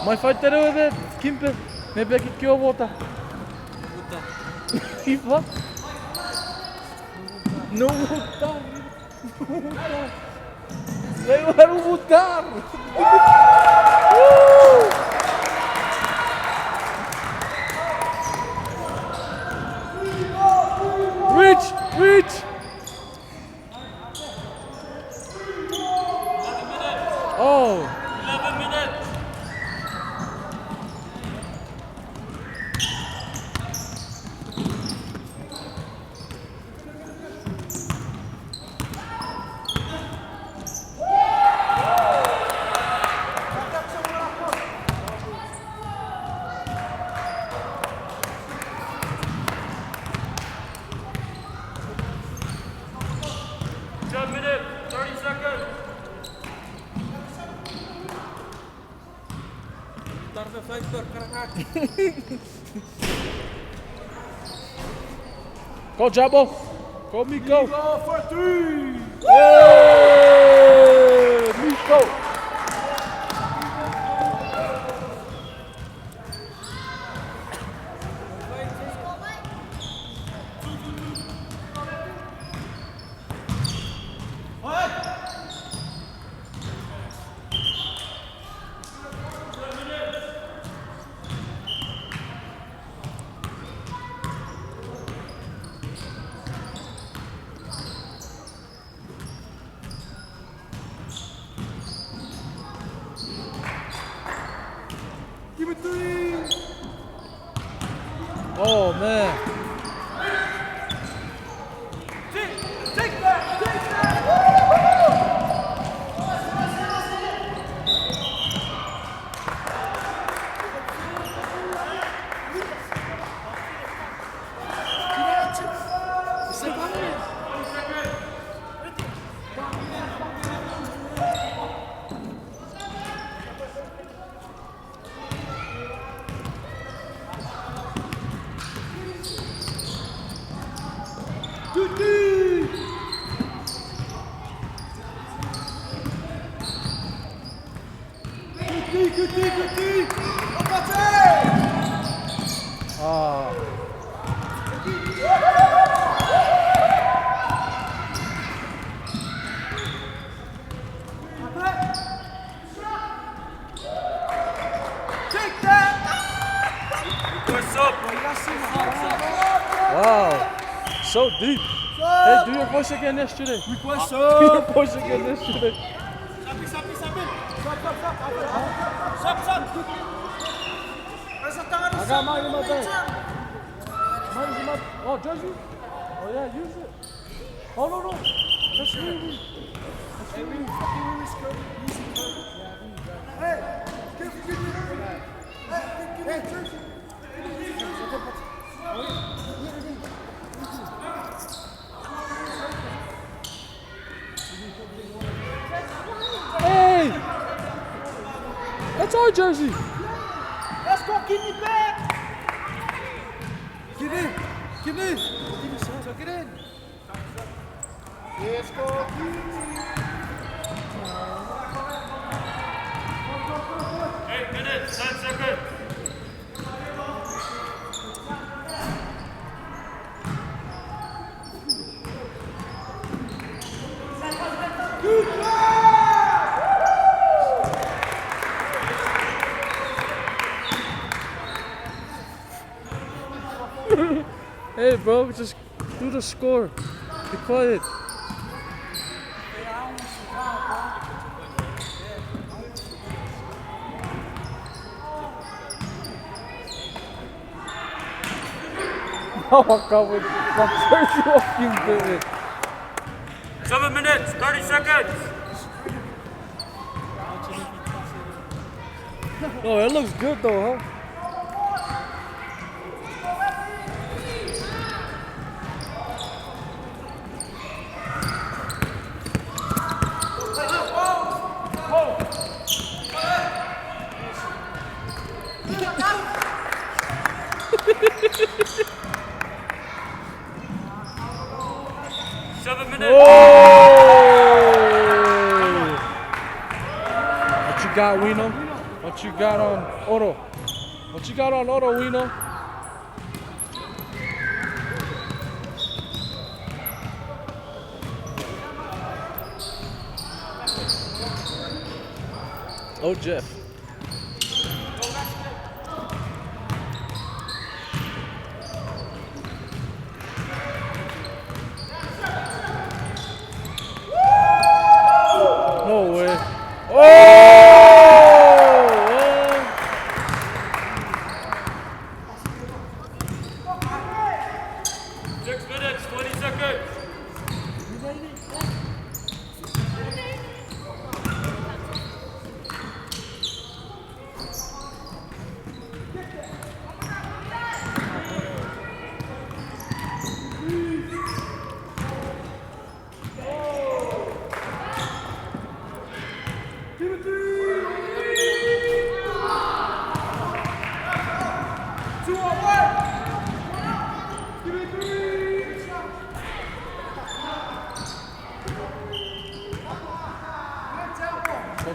Mai fai te reo de Kimpe, me peki ki o vota. Ifa? Não votar. Não votar. Eu quero votar. Rich, Rich. Oh. 11 minutes. Go Jabo. Go Miko. Go for 3. Hey, Miko. Give it 3. Oh man. Take that. Take that. Ah. Take that. What's up? Wow. So deep. Hey, do your voice again yesterday. Request Do your up. voice again yesterday. I got mine in my bag. Mine's in my. Oh, jersey? Oh yeah, use it. Oh no. That's me. Hey, give me. Hey, Jersey. Hey! That's our jersey. Let's go, give me back. Get in. Get in. So get in. Let's go. 8 minutes, 10 seconds. Hey bro, just do the score. Be quiet. Oh my god, my jersey fucking good. 7 minutes, 30 seconds. Oh, it looks good though, huh? What you got, Wino? What you got on Otto? What you got on Otto, Wino? Oh, Jeff. No way. Oh! 6 minutes, 20 seconds.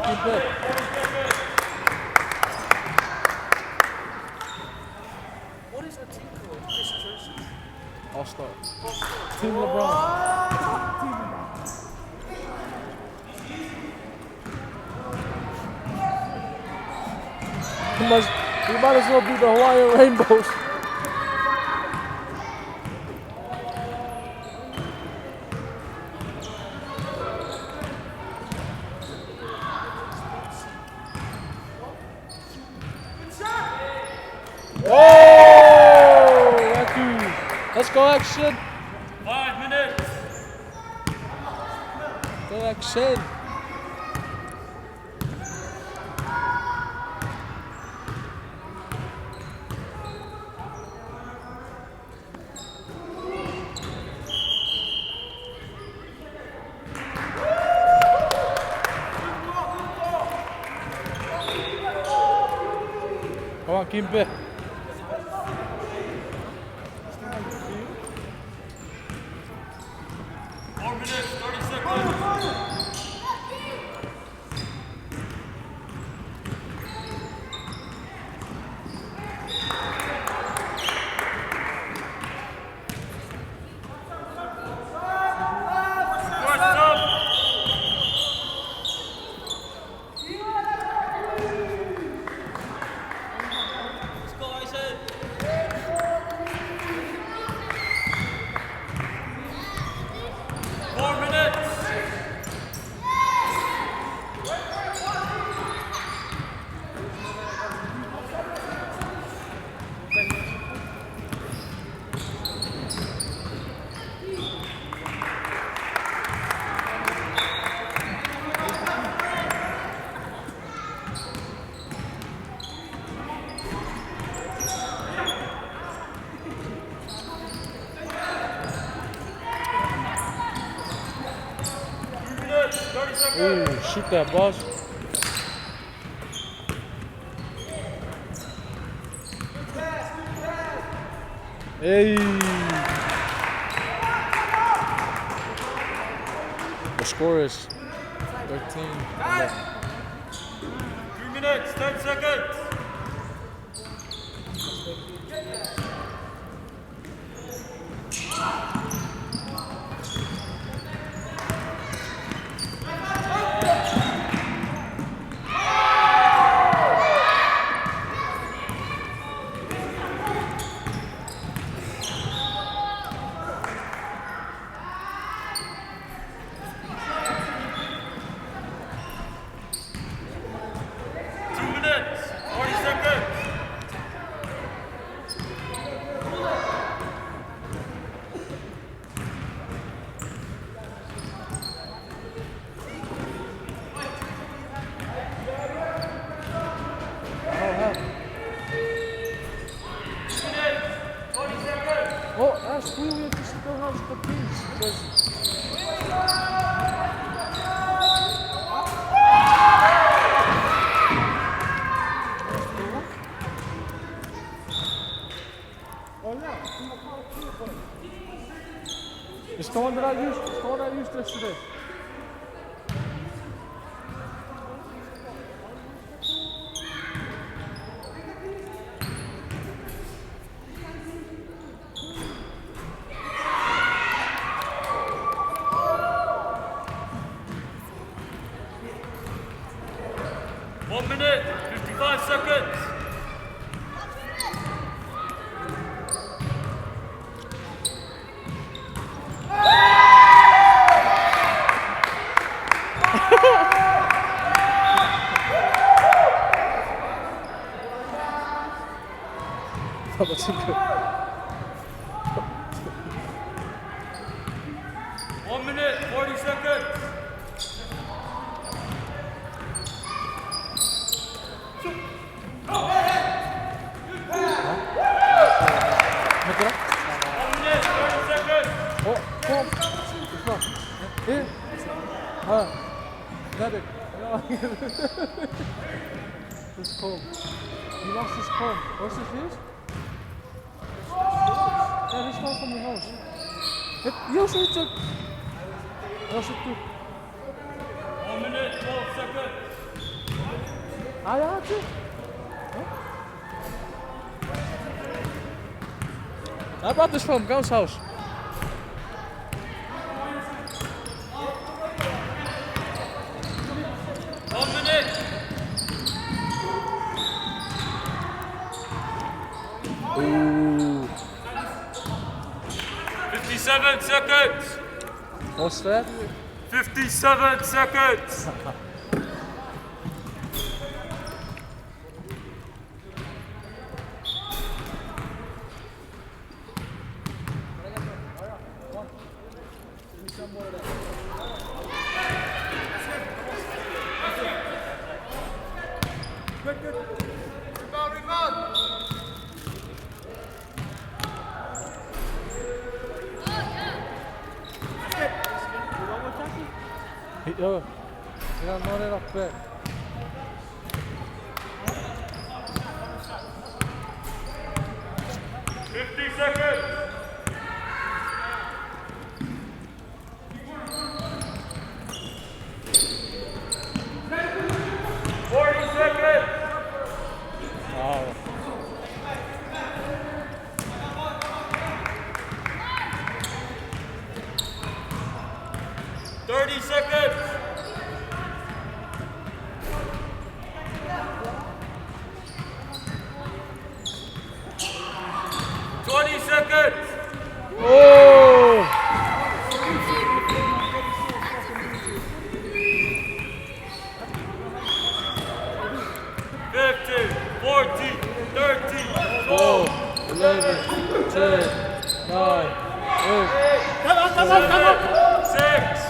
Keep it. What is the team called? This jersey. All Star. Team LeBron. He might as well be the Hawaiian Rainbows. Oh, Raku. Let's go action. 5 minutes. Go action. Come on, Kimbe. 4 minutes, 30 seconds. First up. Let's go, Isaac. 4 minutes. Ooh, shoot that, boss. Hey. The score is 13. 3 minutes, 10 seconds. Oh, ask Julio if he still has the piece. Because it's the one that I used. It's the one I used yesterday. 5 seconds. 봐봐 지금 1 minute, 40 seconds. 얘들아 1 minute, 30 seconds. 폼 좋아 1 나를 This is calm. You lost his calm. What's his his? Yeah, he's not from the house. You should check. You should do. 1 minute, 12 seconds. 아야, 지. I brought this from Gau's house. Ooh. 57 seconds. What's that? 57 seconds. Yo, 제가 노래 앞에. Seconds. 40 seconds. Wow. Seconds. 20 seconds. Oh! 15, 14, 13, 12, 12, 11, 10, 9, 8. Come on, 6,